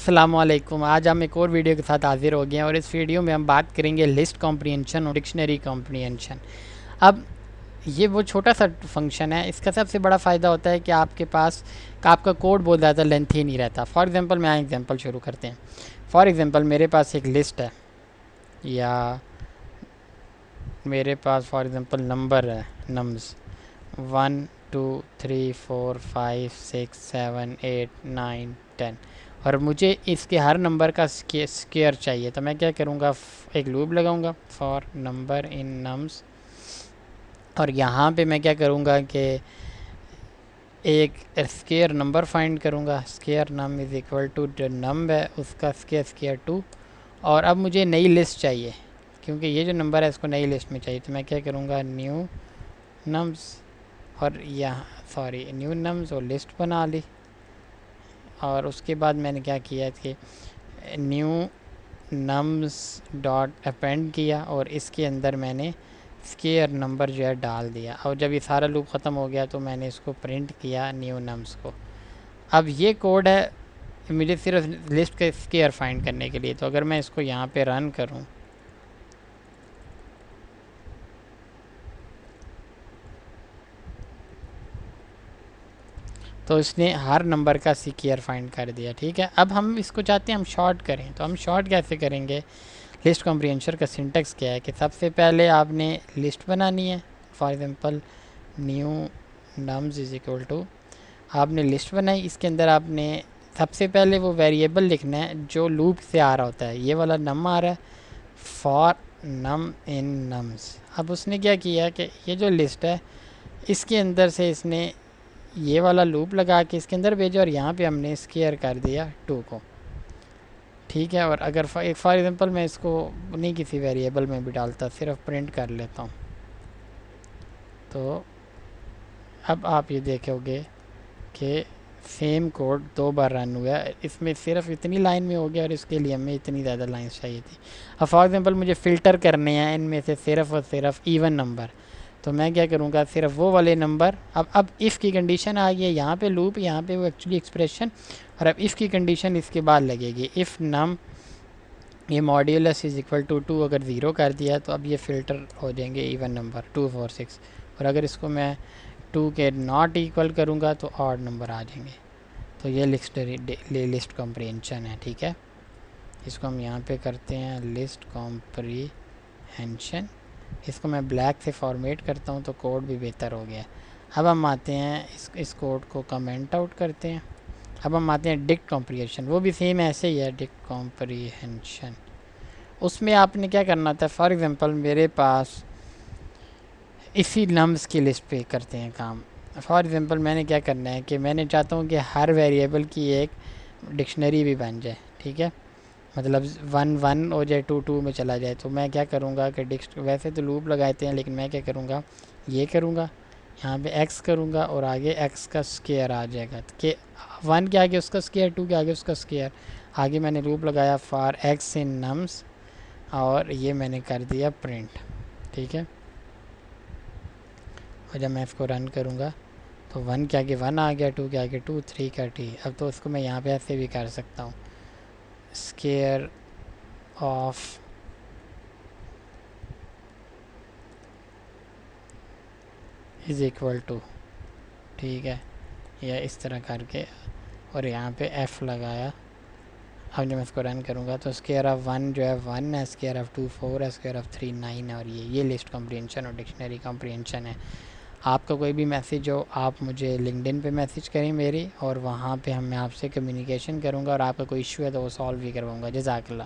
अस्सलामुअलैकुम। आज हम एक और वीडियो के साथ हाजिर हो गए हैं और इस वीडियो में हम बात करेंगे लिस्ट कॉम्प्रिहेंशन और डिक्शनरी कॉम्प्रिहेंशन। अब ये वो छोटा सा फंक्शन है, इसका सबसे बड़ा फ़ायदा होता है कि आपके पास आपका कोड बहुत ज़्यादा लेंथी नहीं रहता। फॉर एग्ज़ाम्पल मैं एग्ज़ाम्पल शुरू करते हैं। फॉर एग्ज़ाम्पल मेरे पास एक लिस्ट है या मेरे पास फॉर एग्ज़ाम्पल नंबर है, नम्स 1 2 3 4 5 6 7 8 9 10 और मुझे इसके हर नंबर का स्क्वायर चाहिए। तो मैं क्या करूँगा, एक लूप लगाऊंगा फॉर नंबर इन नम्स और यहाँ पे मैं क्या करूँगा कि एक स्क्वायर नंबर फाइंड करूँगा। Square num is equal to जो नम है उसका स्क्वायर 2। और अब मुझे नई लिस्ट चाहिए क्योंकि ये जो नंबर है इसको नई लिस्ट में चाहिए। तो मैं क्या करूँगा, न्यू नम्स और यहाँ न्यू नम्स और लिस्ट बना ली। और उसके बाद मैंने क्या किया कि न्यू नम्स डॉट अपेंड किया और इसके अंदर मैंने स्क्वायर नंबर जो है डाल दिया। और जब ये सारा लूप ख़त्म हो गया तो मैंने इसको प्रिंट किया न्यू नम्स को। अब ये कोड है मुझे सिर्फ लिस्ट का स्क्वायर फाइंड करने के लिए। तो अगर मैं इसको यहाँ पे रन करूँ तो इसने हर नंबर का स्क्वायर फाइंड कर दिया। ठीक है, अब हम इसको चाहते हैं हम शॉर्ट करें। तो हम शॉर्ट कैसे करेंगे, लिस्ट कॉम्प्रिहेंशन का सिंटेक्स क्या है कि सबसे पहले आपने लिस्ट बनानी है। For example new nums is equal to आपने लिस्ट बनाई, इसके अंदर आपने सबसे पहले वो वेरिएबल लिखना है जो लूप से आ रहा होता है। ये वाला नम आ रहा है फॉर नम इन नम्स। अब उसने क्या किया कि ये जो लिस्ट है इसके अंदर से इसने ये वाला लूप लगा के इसके अंदर भेजा और यहाँ पे हमने स्क्वायर कर दिया 2 को। ठीक है, और अगर फॉर एग्ज़ाम्पल मैं इसको नहीं किसी वेरिएबल में भी डालता, सिर्फ प्रिंट कर लेता हूँ, तो अब आप ये देखोगे कि सेम कोड 2 बार रन हुआ है। इसमें सिर्फ इतनी लाइन में हो गया और इसके लिए हमें इतनी ज़्यादा लाइन्स चाहिए थी। अब फॉर एग्ज़ाम्पल मुझे फ़िल्टर करने हैं इनमें से सिर्फ और सिर्फ इवन नंबर। तो मैं क्या करूँगा, सिर्फ वो वाले नंबर। अब इफ़ की कंडीशन आ गई है, यहाँ पे लूप, यहाँ पे वो एक्चुअली एक्सप्रेशन, और अब इफ़ की कंडीशन इसके बाद लगेगी। इफ़ नम ये मॉड्यूलस इज़ इक्वल टू 2 अगर 0 कर दिया तो अब ये फ़िल्टर हो जाएंगे इवन नंबर 2 4 6। और अगर इसको मैं 2 के नॉट इक्वल करूँगा तो ऑड नंबर आ जाएंगे। तो ये लिस्ट कॉम्प्रिहेंशन है। ठीक है, इसको हम यहाँ पे करते हैं लिस्ट कॉम्प्रिहेंशन। इसको मैं ब्लैक से फॉर्मेट करता हूँ तो कोड भी बेहतर हो गया। अब हम आते हैं इस कोड को कमेंट आउट करते हैं। अब हम आते हैं डिक्ट कॉम्प्रिहेंशन, वो भी सेम ऐसे ही है डिक्ट कॉम्प्रिहेंशन। उसमें आपने क्या करना था, फॉर एग्ज़ाम्पल मेरे पास इसी नम्स की लिस्ट पे करते हैं काम। फॉर एग्ज़ाम्पल मैंने क्या करना है कि मैंने चाहता हूँ कि हर वेरिएबल की एक डिक्शनरी भी बन जाए। ठीक है, मतलब 1 1 हो जाए, 2 2 में चला जाए। तो मैं क्या करूँगा कि वैसे तो लूप लगाते हैं लेकिन मैं क्या करूँगा, ये करूँगा यहाँ पे x करूँगा और आगे x का स्क्वायर आ जाएगा कि 1 के आगे उसका स्क्वायर, 2 के आगे उसका स्क्वायर। आगे मैंने लूप लगाया फॉर x इन नम्स और ये मैंने कर दिया प्रिंट। ठीक है, और जब मैं इसको रन करूँगा तो 1 के आगे 1 आ गया, 2 के आगे 2, 3 का t। अब तो उसको मैं यहाँ पे ऐसे भी कर सकता हूँ, square of is equal to, ठीक है, या इस तरह करके और यहाँ पे f लगाया। अब जब मैं इसको रन करूँगा तो स्क्वायर ऑफ 1 जो है 1 है, स्क्वायर ऑफ 2 4 है, स्क्वायर ऑफ 3 9 है। और ये लिस्ट कॉम्प्रिहेंशन और डिक्शनरी कॉम्प्रिहेंशन है। आपका कोई भी मैसेज हो आप मुझे लिंक्डइन पे मैसेज करें मेरी, और वहाँ पे मैं आपसे कम्युनिकेशन करूँगा और आपका कोई इशू है तो वो सॉल्व भी करवाऊँगा। जज़ाकल्लाह।